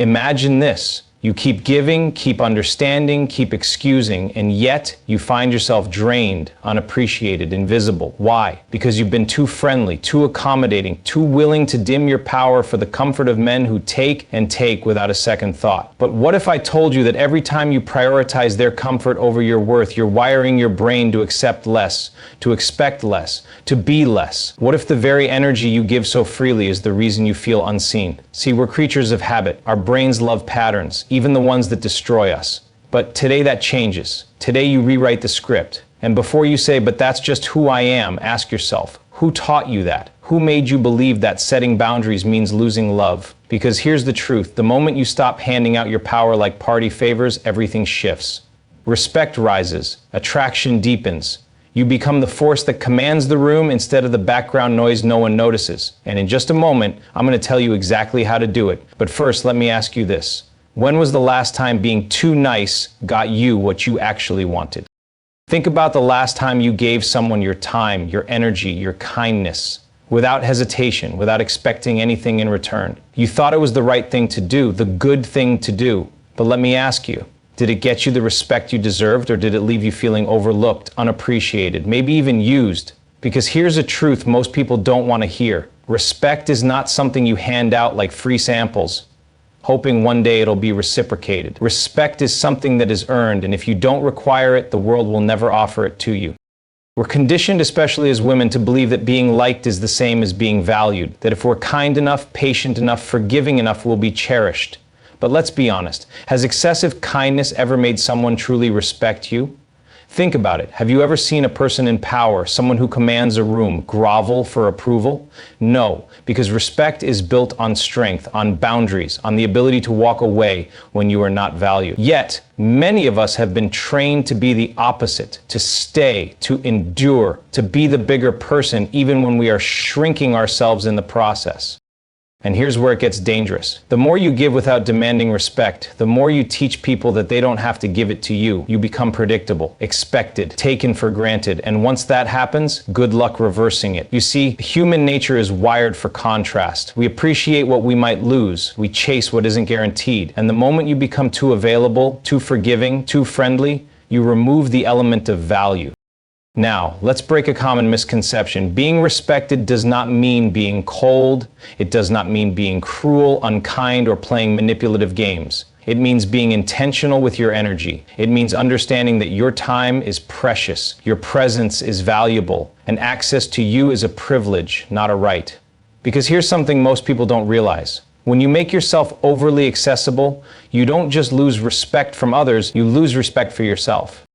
Imagine this. You keep giving, keep understanding, keep excusing, and yet you find yourself drained, unappreciated, invisible. Why? Because you've been too friendly, too accommodating, too willing to dim your power for the comfort of men who take and take without a second thought. But what if I told you that every time you prioritize their comfort over your worth, you're wiring your brain to accept less, to expect less, to be less? What if the very energy you give so freely is the reason you feel unseen? See, we're creatures of habit. Our brains love patterns, even the ones that destroy us. But today that changes. Today you rewrite the script. And before you say, but that's just who I am, ask yourself, who taught you that? Who made you believe that setting boundaries means losing love? Because here's the truth. The moment you stop handing out your power like party favors, everything shifts. Respect rises. Attraction deepens. You become the force that commands the room instead of the background noise no one notices. And in just a moment, I'm going to tell you exactly how to do it. But first, let me ask you this. When was the last time being too nice got you what you actually wanted? Think about the last time you gave someone your time, your energy, your kindness, without hesitation, without expecting anything in return. You thought it was the right thing to do, the good thing to do. But let me ask you, did it get you the respect you deserved, or did it leave you feeling overlooked, unappreciated, maybe even used? Because here's a truth most people don't want to hear. Respect is not something you hand out like free samples, hoping one day it'll be reciprocated. Respect is something that is earned, and if you don't require it, the world will never offer it to you. We're conditioned, especially as women, to believe that being liked is the same as being valued, that if we're kind enough, patient enough, forgiving enough, we'll be cherished. But let's be honest, has excessive kindness ever made someone truly respect you? Think about it. Have you ever seen a person in power, someone who commands a room, grovel for approval? No, because respect is built on strength, on boundaries, on the ability to walk away when you are not valued. Yet, many of us have been trained to be the opposite, to stay, to endure, to be the bigger person, even when we are shrinking ourselves in the process. And here's where it gets dangerous. The more you give without demanding respect, the more you teach people that they don't have to give it to you. You become predictable, expected, taken for granted. And once that happens, good luck reversing it. You see, human nature is wired for contrast. We appreciate what we might lose. We chase what isn't guaranteed. And the moment you become too available, too forgiving, too friendly, you remove the element of value. Now, let's break a common misconception. Being respected does not mean being cold. It does not mean being cruel, unkind, or playing manipulative games. It means being intentional with your energy. It means understanding that your time is precious, your presence is valuable, and access to you is a privilege, not a right. Because here's something most people don't realize. When you make yourself overly accessible, you don't just lose respect from others, you lose respect for yourself.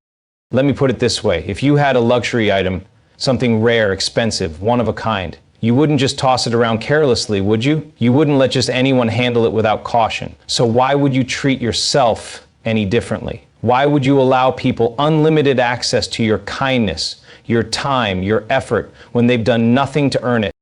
Let me put it this way. If you had a luxury item, something rare, expensive, one of a kind, you wouldn't just toss it around carelessly, would you? You wouldn't let just anyone handle it without caution. So why would you treat yourself any differently? Why would you allow people unlimited access to your kindness, your time, your effort, when they've done nothing to earn it?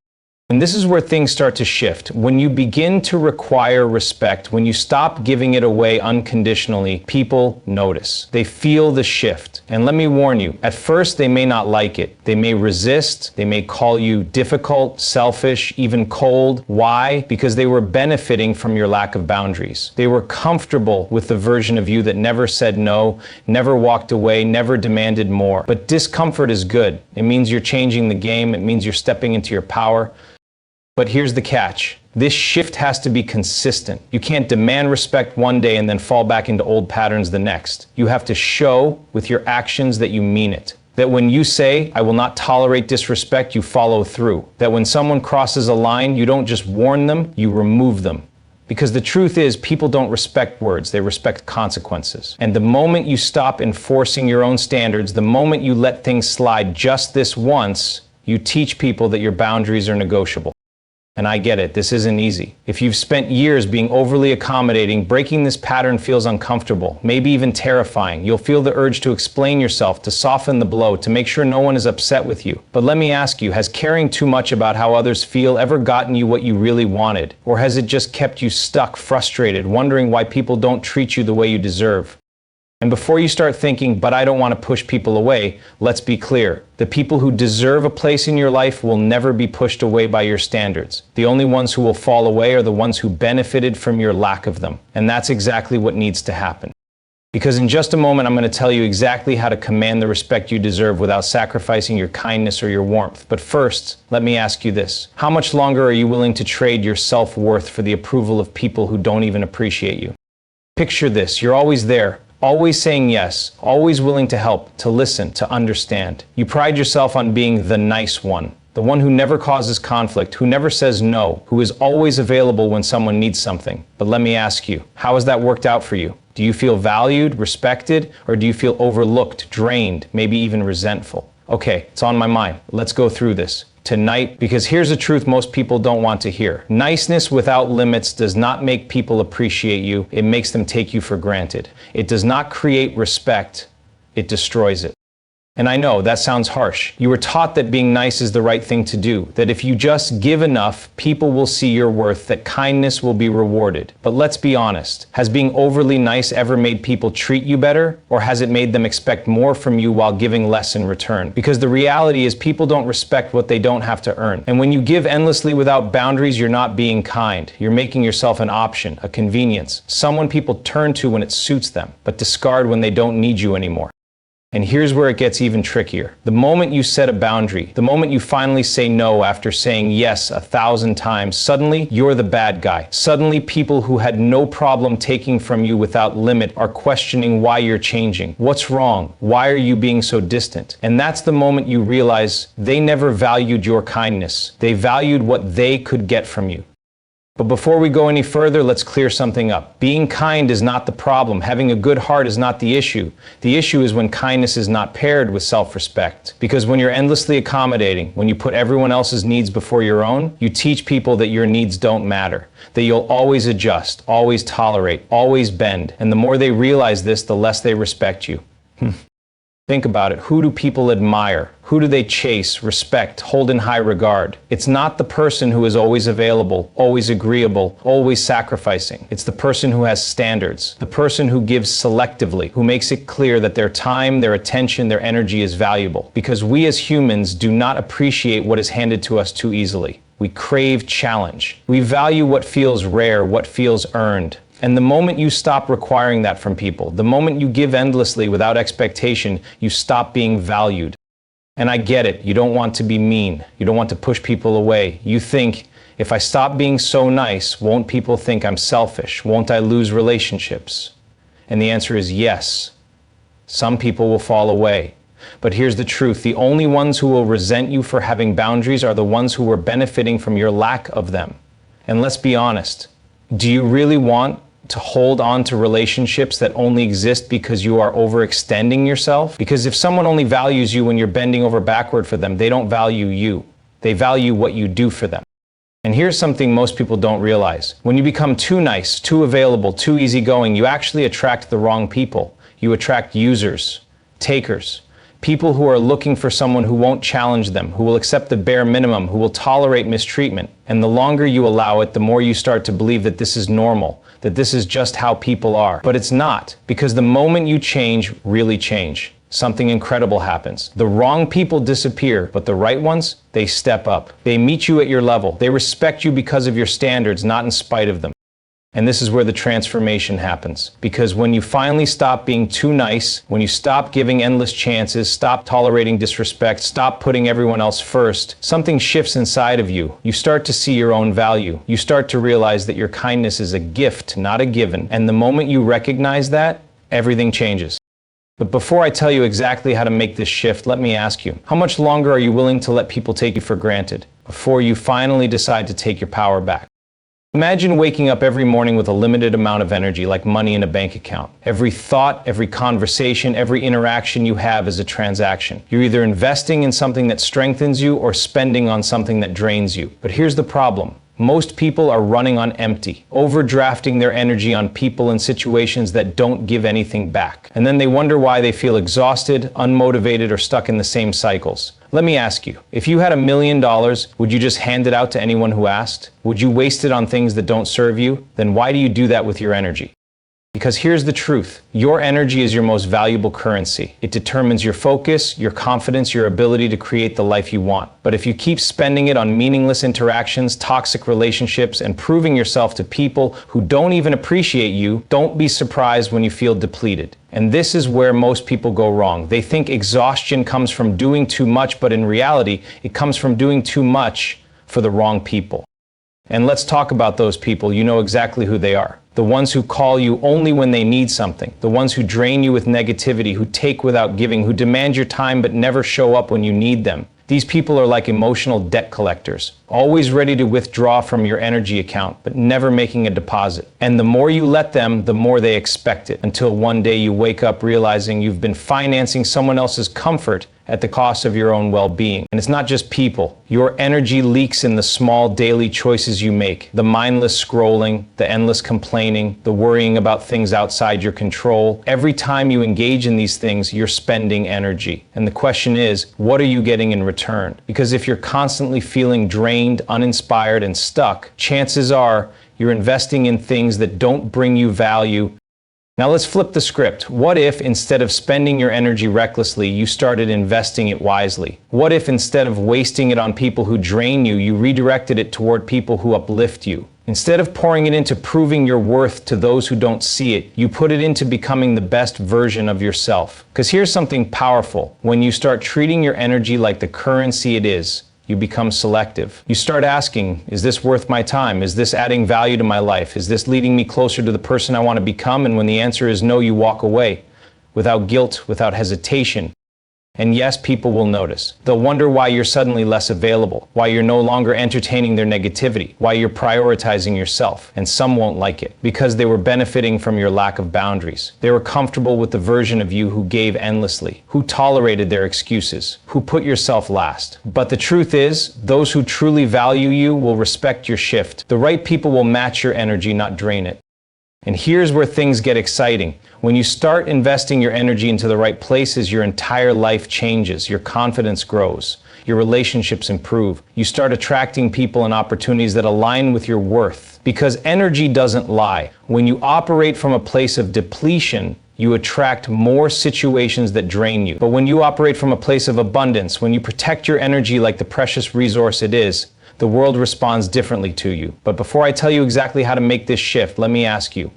And this is where things start to shift. When you begin to require respect, when you stop giving it away unconditionally, people notice. They feel the shift. And let me warn you, at first they may not like it. They may resist. They may call you difficult, selfish, even cold. Why? Because they were benefiting from your lack of boundaries. They were comfortable with the version of you that never said no, never walked away, never demanded more. But discomfort is good. It means you're changing the game. It means you're stepping into your power. But here's the catch. This shift has to be consistent. You can't demand respect one day and then fall back into old patterns the next. You have to show with your actions that you mean it. That when you say, I will not tolerate disrespect, you follow through. That when someone crosses a line, you don't just warn them, you remove them. Because the truth is, people don't respect words, they respect consequences. And the moment you stop enforcing your own standards, the moment you let things slide just this once, you teach people that your boundaries are negotiable. And I get it, this isn't easy. If you've spent years being overly accommodating, breaking this pattern feels uncomfortable, maybe even terrifying. You'll feel the urge to explain yourself, to soften the blow, to make sure no one is upset with you. But let me ask you, has caring too much about how others feel ever gotten you what you really wanted? Or has it just kept you stuck, frustrated, wondering why people don't treat you the way you deserve? And before you start thinking, but I don't want to push people away, let's be clear. The people who deserve a place in your life will never be pushed away by your standards. The only ones who will fall away are the ones who benefited from your lack of them. And that's exactly what needs to happen. Because in just a moment, I'm going to tell you exactly how to command the respect you deserve without sacrificing your kindness or your warmth. But first, let me ask you this. How much longer are you willing to trade your self-worth for the approval of people who don't even appreciate you? Picture this. You're always there. Always saying yes, always willing to help, to listen, to understand. You pride yourself on being the nice one, the one who never causes conflict, who never says no, who is always available when someone needs something. But let me ask you, how has that worked out for you? Do you feel valued, respected, or do you feel overlooked, drained, maybe even resentful? Okay, it's on my mind. Let's go through this tonight, because here's the truth most people don't want to hear. Niceness without limits does not make people appreciate you. It makes them take you for granted. It does not create respect. It destroys it. And I know that sounds harsh. You were taught that being nice is the right thing to do, that if you just give enough, people will see your worth, that kindness will be rewarded. But let's be honest. Has being overly nice ever made people treat you better, or has it made them expect more from you while giving less in return? Because the reality is people don't respect what they don't have to earn. And when you give endlessly without boundaries, you're not being kind. You're making yourself an option, a convenience, someone people turn to when it suits them, but discard when they don't need you anymore. And here's where it gets even trickier. The moment you set a boundary, the moment you finally say no after saying yes 1,000 times, suddenly you're the bad guy. Suddenly people who had no problem taking from you without limit are questioning why you're changing. What's wrong? Why are you being so distant? And that's the moment you realize they never valued your kindness. They valued what they could get from you. But before we go any further, let's clear something up. Being kind is not the problem. Having a good heart is not the issue. The issue is when kindness is not paired with self-respect. Because when you're endlessly accommodating, when you put everyone else's needs before your own, you teach people that your needs don't matter, that you'll always adjust, always tolerate, always bend. And the more they realize this, the less they respect you. Think about it. Who do people admire? Who do they chase, respect, hold in high regard? It's not the person who is always available, always agreeable, always sacrificing. It's the person who has standards, the person who gives selectively, who makes it clear that their time, their attention, their energy is valuable. Because we as humans do not appreciate what is handed to us too easily. We crave challenge. We value what feels rare, what feels earned. And the moment you stop requiring that from people, the moment you give endlessly without expectation, you stop being valued. And I get it. You don't want to be mean. You don't want to push people away. You think, if I stop being so nice, won't people think I'm selfish? Won't I lose relationships? And the answer is yes. Some people will fall away. But here's the truth. The only ones who will resent you for having boundaries are the ones who were benefiting from your lack of them. And let's be honest. Do you really want to hold on to relationships that only exist because you are overextending yourself? Because if someone only values you when you're bending over backward for them, they don't value you. They value what you do for them. And here's something most people don't realize. When you become too nice, too available, too easygoing, you actually attract the wrong people. You attract users, takers, people who are looking for someone who won't challenge them, who will accept the bare minimum, who will tolerate mistreatment. And the longer you allow it, the more you start to believe that this is normal, that this is just how people are. But it's not, because the moment you change, really change, something incredible happens. The wrong people disappear, but the right ones, they step up. They meet you at your level. They respect you because of your standards, not in spite of them. And this is where the transformation happens. Because when you finally stop being too nice, when you stop giving endless chances, stop tolerating disrespect, stop putting everyone else first, something shifts inside of you. You start to see your own value. You start to realize that your kindness is a gift, not a given. And the moment you recognize that, everything changes. But before I tell you exactly how to make this shift, let me ask you, how much longer are you willing to let people take you for granted before you finally decide to take your power back? Imagine waking up every morning with a limited amount of energy, like money in a bank account. Every thought, every conversation, every interaction you have is a transaction. You're either investing in something that strengthens you or spending on something that drains you. But here's the problem. Most people are running on empty, overdrafting their energy on people and situations that don't give anything back. And then they wonder why they feel exhausted, unmotivated, or stuck in the same cycles. Let me ask you, if you had $1 million, would you just hand it out to anyone who asked? Would you waste it on things that don't serve you? Then why do you do that with your energy? Because here's the truth. Your energy is your most valuable currency. It determines your focus, your confidence, your ability to create the life you want. But if you keep spending it on meaningless interactions, toxic relationships, and proving yourself to people who don't even appreciate you, don't be surprised when you feel depleted. And this is where most people go wrong. They think exhaustion comes from doing too much, but in reality, it comes from doing too much for the wrong people. And let's talk about those people. You know exactly who they are. The ones who call you only when they need something. The ones who drain you with negativity, who take without giving, who demand your time but never show up when you need them. These people are like emotional debt collectors, always ready to withdraw from your energy account, but never making a deposit. And the more you let them, the more they expect it, until one day you wake up realizing you've been financing someone else's comfort at the cost of your own well-being. And it's not just people. Your energy leaks in the small daily choices you make, the mindless scrolling, the endless complaining, the worrying about things outside your control. Every time you engage in these things, you're spending energy. And the question is, what are you getting in return? Because if you're constantly feeling drained, uninspired, and stuck, chances are you're investing in things that don't bring you value. Now let's flip the script. What if instead of spending your energy recklessly, you started investing it wisely? What if instead of wasting it on people who drain you, you redirected it toward people who uplift you? Instead of pouring it into proving your worth to those who don't see it, you put it into becoming the best version of yourself. Because here's something powerful. When you start treating your energy like the currency it is, you become selective. You start asking, is this worth my time? Is this adding value to my life? Is this leading me closer to the person I want to become? And when the answer is no, you walk away without guilt, without hesitation. And yes, people will notice. They'll wonder why you're suddenly less available, why you're no longer entertaining their negativity, why you're prioritizing yourself. And some won't like it because they were benefiting from your lack of boundaries. They were comfortable with the version of you who gave endlessly, who tolerated their excuses, who put yourself last. But the truth is, those who truly value you will respect your shift. The right people will match your energy, not drain it. And here's where things get exciting. When you start investing your energy into the right places, your entire life changes, your confidence grows, your relationships improve. You start attracting people and opportunities that align with your worth. Because energy doesn't lie. When you operate from a place of depletion, you attract more situations that drain you. But when you operate from a place of abundance, when you protect your energy like the precious resource it is, the world responds differently to you. But before I tell you exactly how to make this shift, let me ask you,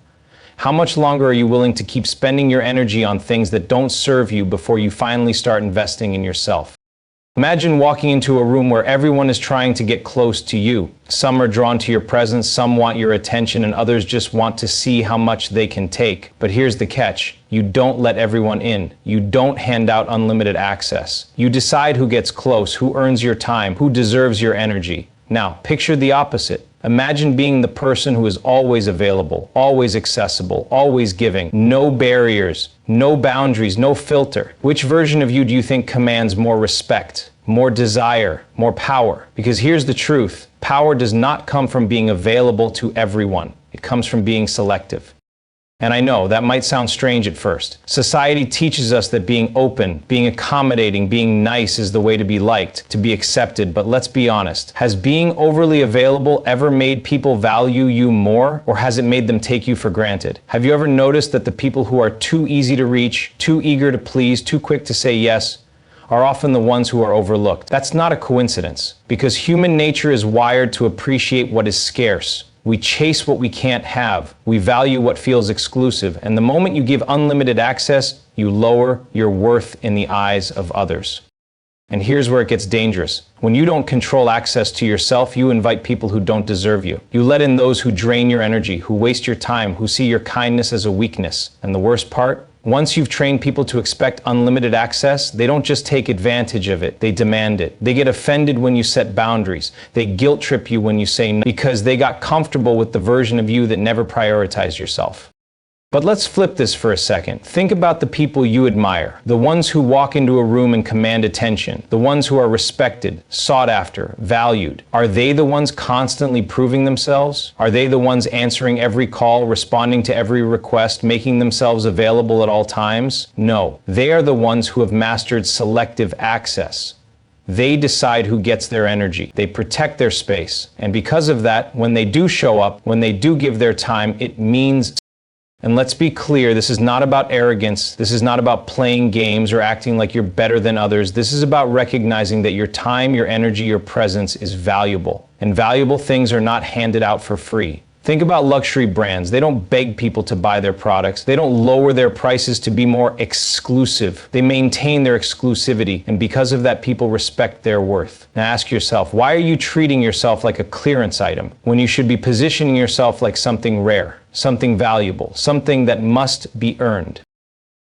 how much longer are you willing to keep spending your energy on things that don't serve you before you finally start investing in yourself? Imagine walking into a room where everyone is trying to get close to you. Some are drawn to your presence, some want your attention, and others just want to see how much they can take. But here's the catch. You don't let everyone in. You don't hand out unlimited access. You decide who gets close, who earns your time, who deserves your energy. Now, picture the opposite. Imagine being the person who is always available, always accessible, always giving. No barriers, no boundaries, no filter. Which version of you do you think commands more respect, more desire, more power? Because here's the truth. Power does not come from being available to everyone. It comes from being selective. And I know that might sound strange at first. Society teaches us that being open, being accommodating, being nice is the way to be liked, to be accepted. But let's be honest. Has being overly available ever made people value you more, or has it made them take you for granted? Have you ever noticed that the people who are too easy to reach, too eager to please, too quick to say yes, are often the ones who are overlooked? That's not a coincidence, because human nature is wired to appreciate what is scarce. We chase what we can't have. We value what feels exclusive. And the moment you give unlimited access, you lower your worth in the eyes of others. And here's where it gets dangerous. When you don't control access to yourself, you invite people who don't deserve you. You let in those who drain your energy, who waste your time, who see your kindness as a weakness. And the worst part? Once you've trained people to expect unlimited access, they don't just take advantage of it, they demand it. They get offended when you set boundaries. They guilt trip you when you say no because they got comfortable with the version of you that never prioritized yourself. But let's flip this for a second. Think about the people you admire, the ones who walk into a room and command attention, the ones who are respected, sought after, valued. Are they the ones constantly proving themselves? Are they the ones answering every call, responding to every request, making themselves available at all times? No, they are the ones who have mastered selective access. They decide who gets their energy. They protect their space. And because of that, when they do show up, when they do give their time, it means. And let's be clear, this is not about arrogance. This is not about playing games or acting like you're better than others. This is about recognizing that your time, your energy, your presence is valuable. And valuable things are not handed out for free. Think about luxury brands. They don't beg people to buy their products. They don't lower their prices to be more exclusive. They maintain their exclusivity, and because of that, people respect their worth. Now ask yourself, why are you treating yourself like a clearance item when you should be positioning yourself like something rare, something valuable, something that must be earned?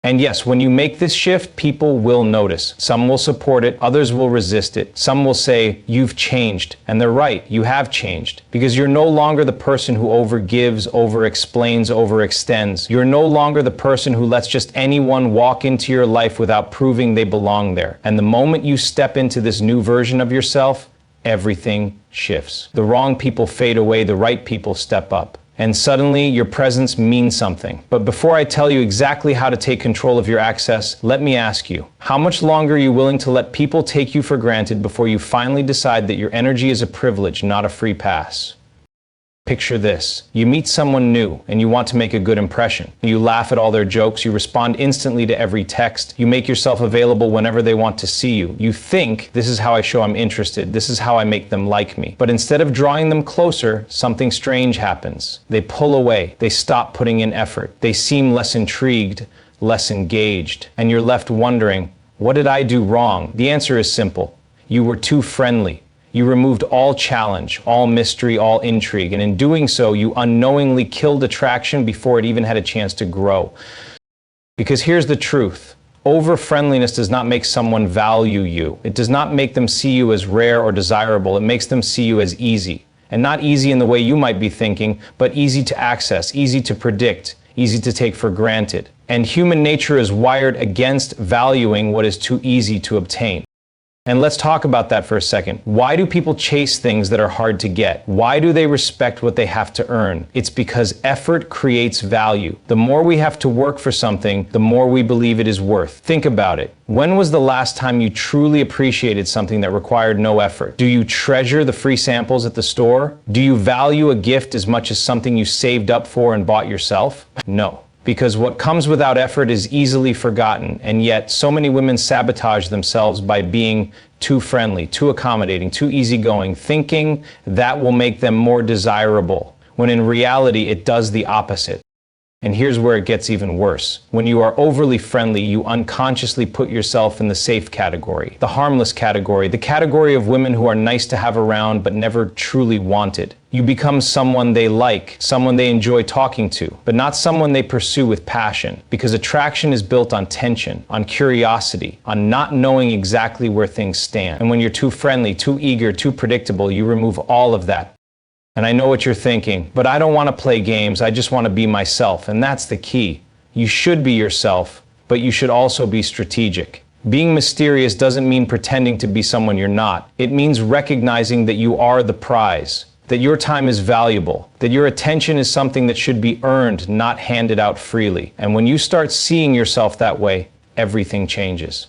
And yes, when you make this shift, people will notice. Some will support it, others will resist it. Some will say, you've changed. And they're right, you have changed. Because you're no longer the person who overgives, over-explains, overextends. You're no longer the person who lets just anyone walk into your life without proving they belong there. And the moment you step into this new version of yourself, everything shifts. The wrong people fade away, the right people step up. And suddenly, your presence means something. But before I tell you exactly how to take control of your access, let me ask you, how much longer are you willing to let people take you for granted before you finally decide that your energy is a privilege, not a free pass? Picture this. You meet someone new and you want to make a good impression. You laugh at all their jokes, you respond instantly to every text, you make yourself available whenever they want to see you. You think, this is how I show I'm interested, this is how I make them like me. But instead of drawing them closer, something strange happens. They pull away, they stop putting in effort, they seem less intrigued, less engaged, and you're left wondering, what did I do wrong? The answer is simple. You were too friendly. You removed all challenge, all mystery, all intrigue, and in doing so, you unknowingly killed attraction before it even had a chance to grow. Because here's the truth. Over-friendliness does not make someone value you. It does not make them see you as rare or desirable. It makes them see you as easy. And not easy in the way you might be thinking, but easy to access, easy to predict, easy to take for granted. And human nature is wired against valuing what is too easy to obtain. And let's talk about that for a second. Why do people chase things that are hard to get? Why do they respect what they have to earn? It's because effort creates value. The more we have to work for something, the more we believe it is worth. Think about it. When was the last time you truly appreciated something that required no effort? Do you treasure the free samples at the store? Do you value a gift as much as something you saved up for and bought yourself? No. Because what comes without effort is easily forgotten, and yet so many women sabotage themselves by being too friendly, too accommodating, too easygoing, thinking that will make them more desirable, when in reality it does the opposite. And here's where it gets even worse. When you are overly friendly, you unconsciously put yourself in the safe category, the harmless category, the category of women who are nice to have around but never truly wanted. You become someone they like, someone they enjoy talking to, but not someone they pursue with passion, because attraction is built on tension, on curiosity, on not knowing exactly where things stand. And when you're too friendly, too eager, too predictable, you remove all of that. And I know what you're thinking, but I don't want to play games, I just want to be myself, and that's the key. You should be yourself, but you should also be strategic. Being mysterious doesn't mean pretending to be someone you're not. It means recognizing that you are the prize, that your time is valuable, that your attention is something that should be earned, not handed out freely. And when you start seeing yourself that way, everything changes.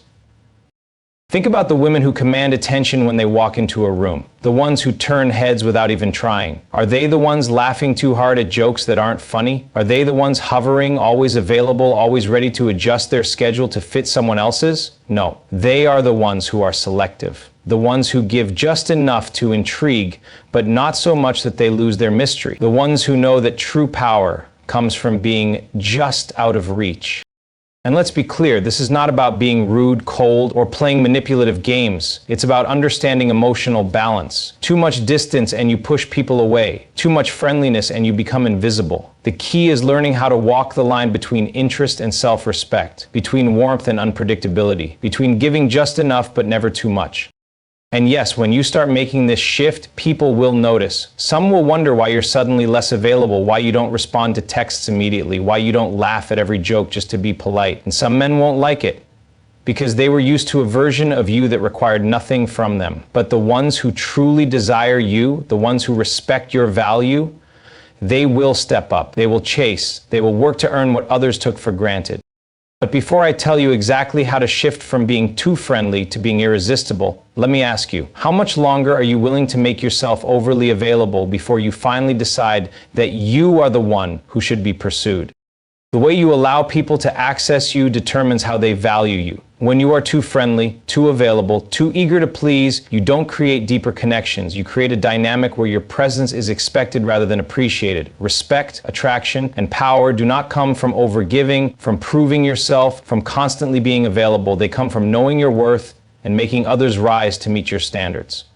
Think about the women who command attention when they walk into a room, the ones who turn heads without even trying. Are they the ones laughing too hard at jokes that aren't funny? Are they the ones hovering, always available, always ready to adjust their schedule to fit someone else's? No, they are the ones who are selective, the ones who give just enough to intrigue, but not so much that they lose their mystery, the ones who know that true power comes from being just out of reach. And let's be clear, this is not about being rude, cold, or playing manipulative games. It's about understanding emotional balance. Too much distance and you push people away. Too much friendliness and you become invisible. The key is learning how to walk the line between interest and self-respect, between warmth and unpredictability, between giving just enough but never too much. And yes, when you start making this shift, people will notice. Some will wonder why you're suddenly less available, why you don't respond to texts immediately, why you don't laugh at every joke just to be polite. And some men won't like it, because they were used to a version of you that required nothing from them. But the ones who truly desire you, the ones who respect your value, they will step up, they will chase, they will work to earn what others took for granted. But before I tell you exactly how to shift from being too friendly to being irresistible, let me ask you, how much longer are you willing to make yourself overly available before you finally decide that you are the one who should be pursued? The way you allow people to access you determines how they value you. When you are too friendly, too available, too eager to please, you don't create deeper connections. You create a dynamic where your presence is expected rather than appreciated. Respect, attraction, and power do not come from overgiving, from proving yourself, from constantly being available. They come from knowing your worth and making others rise to meet your standards.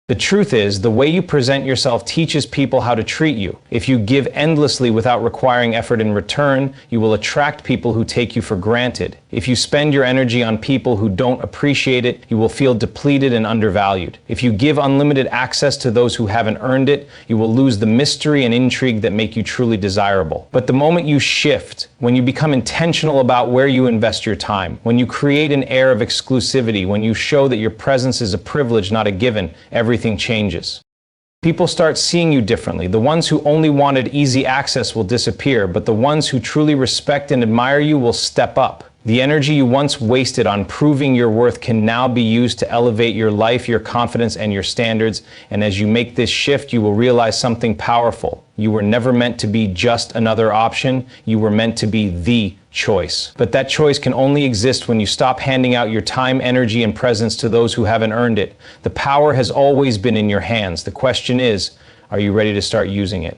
The truth is, the way you present yourself teaches people how to treat you. If you give endlessly without requiring effort in return, you will attract people who take you for granted. If you spend your energy on people who don't appreciate it, you will feel depleted and undervalued. If you give unlimited access to those who haven't earned it, you will lose the mystery and intrigue that make you truly desirable. But the moment you shift, when you become intentional about where you invest your time, when you create an air of exclusivity, when you show that your presence is a privilege, not a given, everything changes. People start seeing you differently. The ones who only wanted easy access will disappear, but the ones who truly respect and admire you will step up. The energy you once wasted on proving your worth can now be used to elevate your life, your confidence, and your standards. And as you make this shift, you will realize something powerful. You were never meant to be just another option. You were meant to be the choice. But that choice can only exist when you stop handing out your time, energy, and presence to those who haven't earned it. The power has always been in your hands. The question is, are you ready to start using it?